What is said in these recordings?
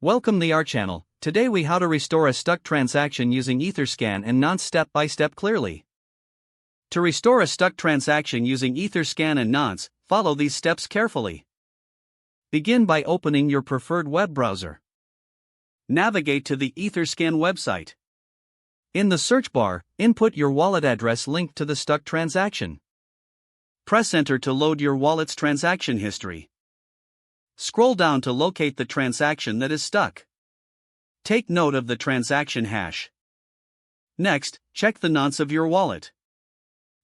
Welcome to our channel. Today we how to restore a stuck transaction using Etherscan and Nonce step by step clearly. To restore a stuck transaction using Etherscan and Nonce, follow these steps carefully. Begin by opening your preferred web browser. Navigate to the Etherscan website. In the search bar, input your wallet address linked to the stuck transaction. Press enter to load your wallet's transaction history. Scroll down to locate the transaction that is stuck. Take note of the transaction hash. Next, check the nonce of your wallet.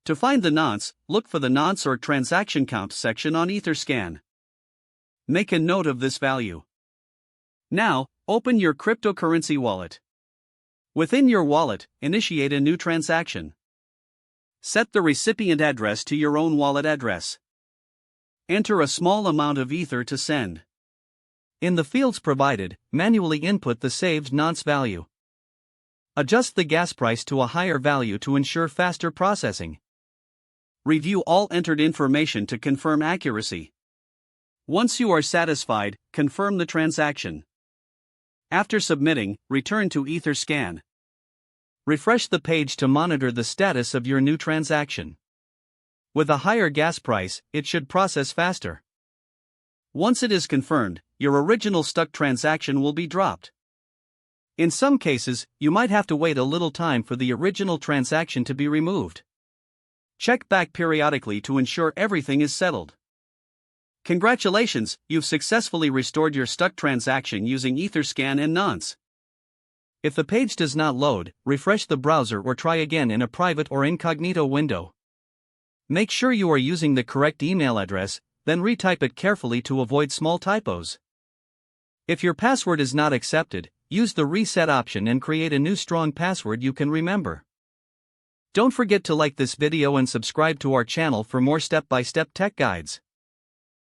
To find the nonce, look for the nonce or transaction count section on Etherscan. Make a note of this value. Now, open your cryptocurrency wallet. Within your wallet, initiate a new transaction. Set the recipient address to your own wallet address. Enter a small amount of Ether to send. In the fields provided, manually input the saved nonce value. Adjust the gas price to a higher value to ensure faster processing. Review all entered information to confirm accuracy. Once you are satisfied, confirm the transaction. After submitting, return to Etherscan. Refresh the page to monitor the status of your new transaction. With a higher gas price, it should process faster. Once it is confirmed, your original stuck transaction will be dropped. In some cases, you might have to wait a little time for the original transaction to be removed. Check back periodically to ensure everything is settled. Congratulations, you've successfully restored your stuck transaction using Etherscan and Nonce. If the page does not load, refresh the browser or try again in a private or incognito window. Make sure you are using the correct email address, then retype it carefully to avoid small typos. If your password is not accepted, use the reset option and create a new strong password you can remember. Don't forget to like this video and subscribe to our channel for more step-by-step tech guides.